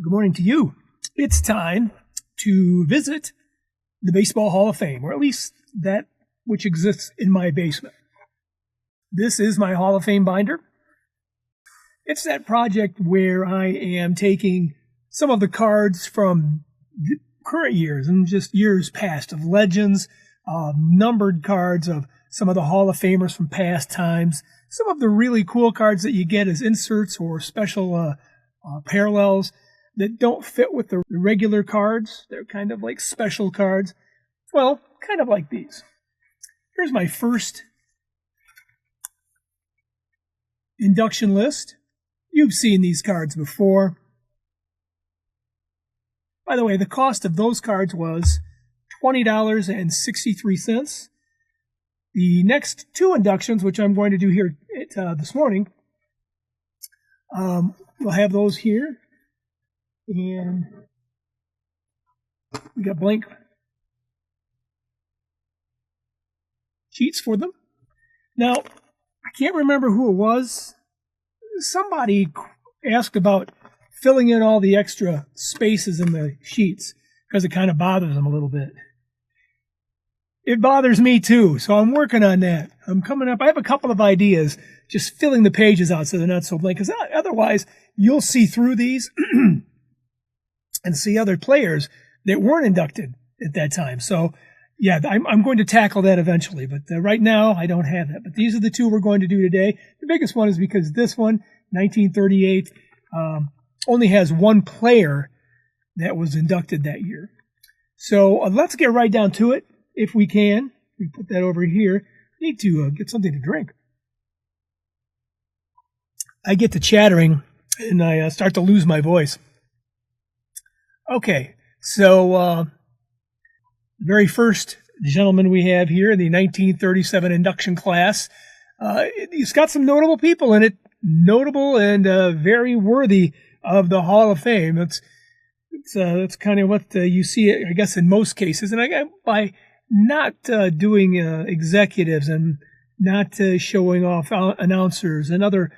Good morning to you. It's time to visit the Baseball Hall of Fame, or at least that which exists in my basement. This is my Hall of Fame binder. It's that project where I am taking some of the cards from the current years and just years past of legends, numbered cards of some of the Hall of Famers from past times, some of the really cool cards that you get as inserts or special parallels that don't fit with the regular cards. They're kind of like special cards. Well, kind of like these. Here's my first induction list. You've seen these cards before. By the way, the cost of those cards was $20.63. The next two inductions, which I'm going to do here this morning, we'll have those here. And we got blank sheets for them. Now, I can't remember who it was. Somebody asked about filling in all the extra spaces in the sheets because it kind of bothers them a little bit. It bothers me too, so I'm working on that. I'm coming up. I have a couple of ideas, just filling the pages out so they're not so blank, because otherwise you'll see through these and see other players that weren't inducted at that time. So, yeah, I'm going to tackle that eventually. But right now, I don't have that. But these are the two we're going to do today. The biggest one is because this one, 1938, only has one player that was inducted that year. So let's get right down to it, if we can. We put that over here. I need to get something to drink. I get to chattering, and I start to lose my voice. Okay, so the very first gentleman we have here in the 1937 induction class, he's got some notable people in it, notable and very worthy of the Hall of Fame. That's kind of what you see, I guess, in most cases. And by not doing executives and not showing off announcers and other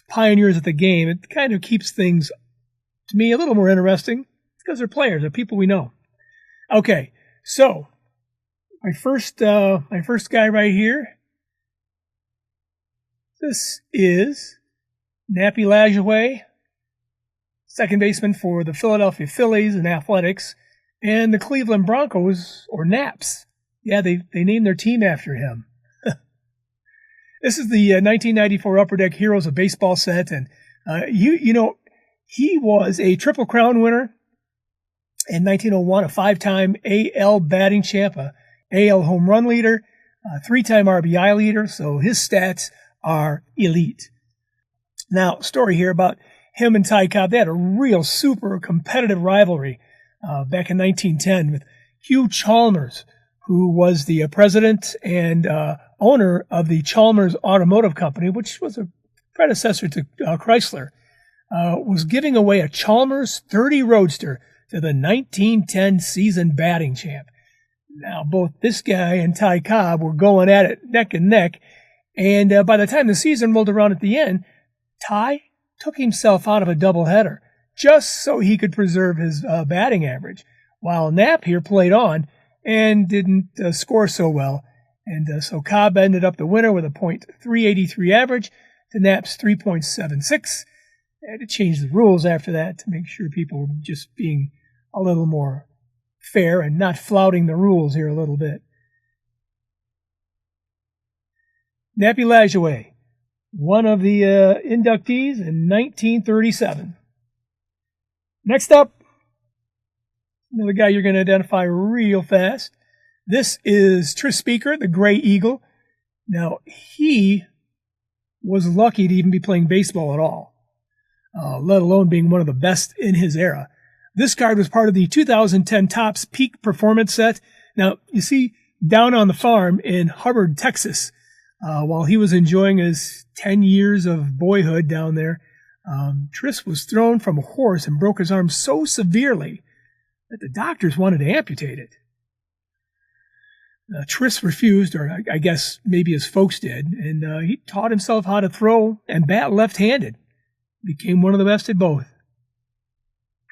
pioneers of the game, it kind of keeps things, to me, a little more interesting because they're players, they're people we know. Okay, so my first guy right here. This is Nappy Lajoie, second baseman for the Philadelphia Phillies in athletics, and the Cleveland Broncos, or Naps. Yeah, they named their team after him. This is the 1994 Upper Deck Heroes of Baseball set, and you know, he was a Triple Crown winner in 1901, a five-time AL batting champ, a AL home run leader, a three-time RBI leader, so his stats are elite. Now, story here about him and Ty Cobb. They had a real super competitive rivalry back in 1910 with Hugh Chalmers, who was the president and owner of the Chalmers Automotive Company, which was a predecessor to Chrysler. Was giving away a Chalmers 30 Roadster to the 1910 season batting champ. Now, both this guy and Ty Cobb were going at it neck and neck, and by the time the season rolled around at the end, Ty took himself out of a doubleheader just so he could preserve his batting average, while Knapp here played on and didn't score so well. And so Cobb ended up the winner with a .383 average to Knapp's 3.76. I had to change the rules after that to make sure people were just being a little more fair and not flouting the rules here a little bit. Nappy Lajoie, one of the inductees in 1937. Next up, another guy you're going to identify real fast. This is Tris Speaker, the Gray Eagle. Now, he was lucky to even be playing baseball at all. Let alone being one of the best in his era. This card was part of the 2010 Topps Peak Performance set. Now, you see, down on the farm in Hubbard, Texas, while he was enjoying his 10 years of boyhood down there, Tris was thrown from a horse and broke his arm so severely that the doctors wanted to amputate it. Tris refused, or I guess maybe his folks did, and he taught himself how to throw and bat left-handed. Became one of the best at both.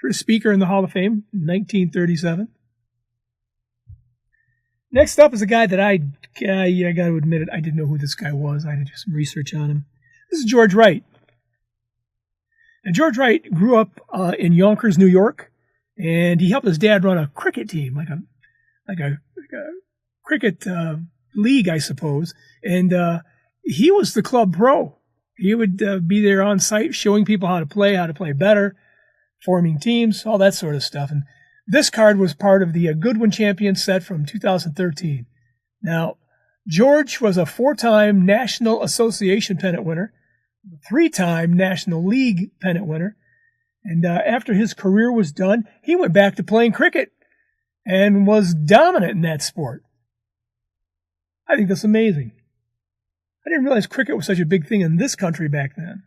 First speaker in the Hall of Fame, 1937. Next up is a guy that I got to admit it, I didn't know who this guy was. I had to do some research on him. This is George Wright. Now, George Wright grew up in Yonkers, New York, and he helped his dad run a cricket team, like a cricket league, I suppose. And he was the club pro. He would be there on site showing people how to play better, forming teams, all that sort of stuff. And this card was part of the Goodwin Champion set from 2013. Now, George was a 4-time National Association pennant winner, 3-time National League pennant winner, and after his career was done, he went back to playing cricket and was dominant in that sport. I think that's amazing. I didn't realize cricket was such a big thing in this country back then.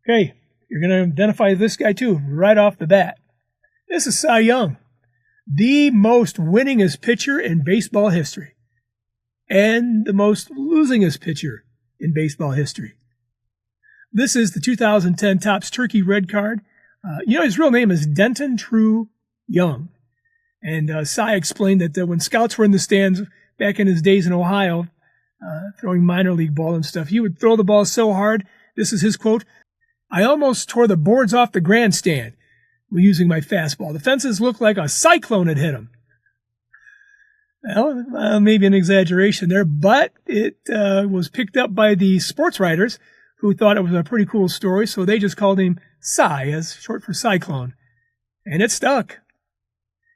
Okay, you're going to identify this guy too, right off the bat. This is Cy Young, the most winningest pitcher in baseball history, and the most losingest pitcher in baseball history. This is the 2010 Topps Turkey Red card. His real name is Denton True Young. And Cy explained that when scouts were in the stands back in his days in Ohio, throwing minor league ball and stuff, he would throw the ball so hard, this is his quote, "I almost tore the boards off the grandstand using my fastball. The fences looked like a cyclone had hit him." Well, maybe an exaggeration there, but it was picked up by the sports writers who thought it was a pretty cool story, so they just called him Cy, as short for Cyclone. And it stuck.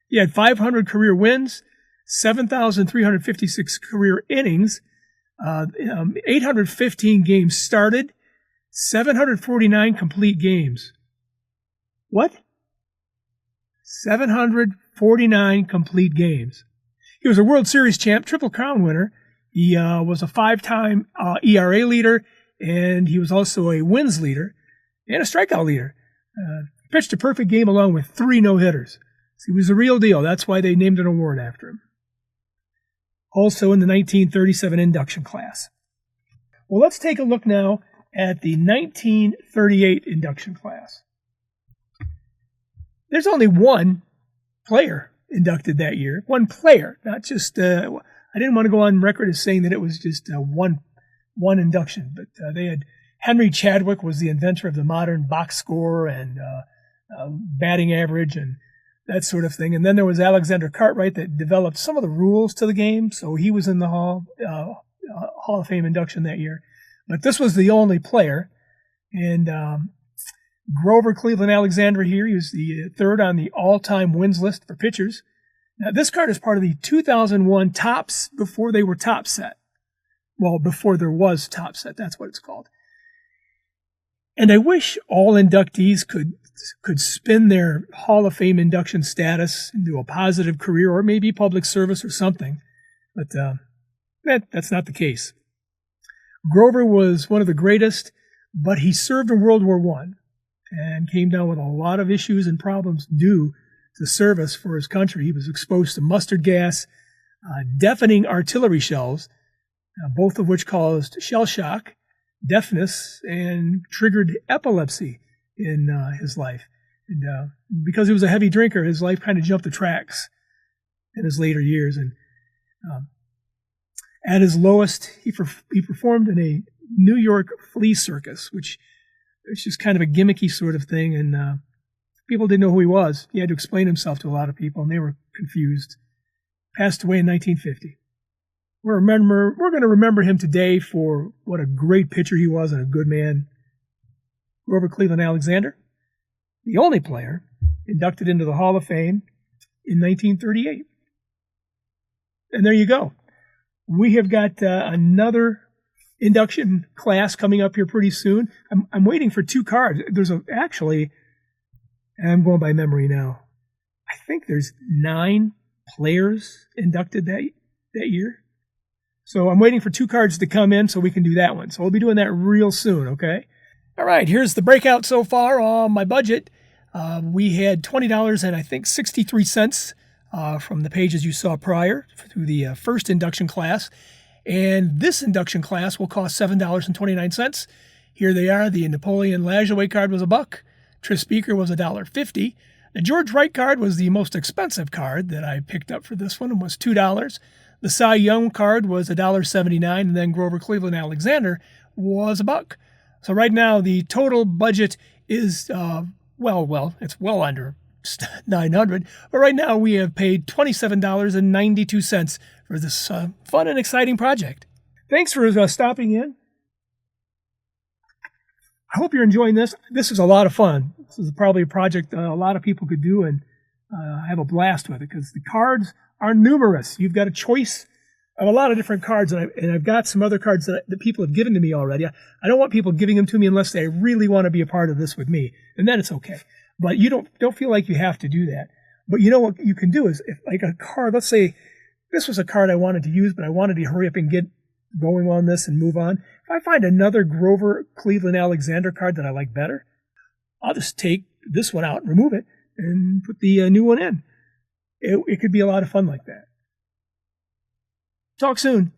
He had 500 career wins, 7,356 career innings, 815 games started, 749 complete games. What? 749 complete games. He was a World Series champ, Triple Crown winner. He was a 5-time ERA leader, and he was also a wins leader and a strikeout leader. Pitched a perfect game along with 3 no-hitters. So he was the real deal. That's why they named an award after him. Also in the 1937 induction class. Well, let's take a look now at the 1938 induction class. There's only one player inducted that year. One player, not just, I didn't want to go on record as saying that it was just one induction, but they had Henry Chadwick was the inventor of the modern box score and batting average and that sort of thing. And then there was Alexander Cartwright that developed some of the rules to the game, so he was in the Hall of Fame induction that year. But this was the only player. And Grover Cleveland Alexander here, he was the 3rd on the all-time wins list for pitchers. Now, this card is part of the 2001 Topps before they were Top Set. Well, before there was Top Set, that's what it's called. And I wish all inductees could spin their Hall of Fame induction status into a positive career or maybe public service or something. But that's not the case. Grover was one of the greatest, but he served in World War I and came down with a lot of issues and problems due to service for his country. He was exposed to mustard gas, deafening artillery shells, both of which caused shell shock, deafness, and triggered epilepsy in his life. And because he was a heavy drinker, his life kind of jumped the tracks in his later years. And at his lowest, he performed in a New York flea circus, which is just kind of a gimmicky sort of thing. And people didn't know who he was. He had to explain himself to a lot of people, and they were confused. Passed away in 1950. We're going to remember him today for what a great pitcher he was and a good man. Grover Cleveland Alexander, the only player inducted into the Hall of Fame in 1938. And there you go. We have got another induction class coming up here pretty soon. I'm waiting for 2 cards. I'm going by memory now. I think there's 9 players inducted that year. So I'm waiting for 2 cards to come in so we can do that one. So we'll be doing that real soon, okay? All right, here's the breakout so far on my budget. We had $20 and I think 63 cents from the pages you saw prior through the first induction class. And this induction class will cost $7.29. Here they are. The Napoleon Lajoie card was $1. Tris Speaker was $1.50. The George Wright card was the most expensive card that I picked up for this one and was $2. The Cy Young card was $1.79, and then Grover Cleveland Alexander was $1. So right now the total budget is it's well under $900, but right now we have paid $27.92 for this fun and exciting project. Thanks for stopping in. I hope you're enjoying this. This is a lot of fun. This is probably a project a lot of people could do and have a blast with it because the cards are numerous. You've got a choice of a lot of different cards, and I've got some other cards that people have given to me already. I don't want people giving them to me unless they really want to be a part of this with me, and then it's okay. But you don't feel like you have to do that. But you know what you can do is, if like a card, let's say this was a card I wanted to use, but I wanted to hurry up and get going on this and move on. If I find another Grover Cleveland Alexander card that I like better, I'll just take this one out, remove it, and put the new one in. It could be a lot of fun like that. Talk soon.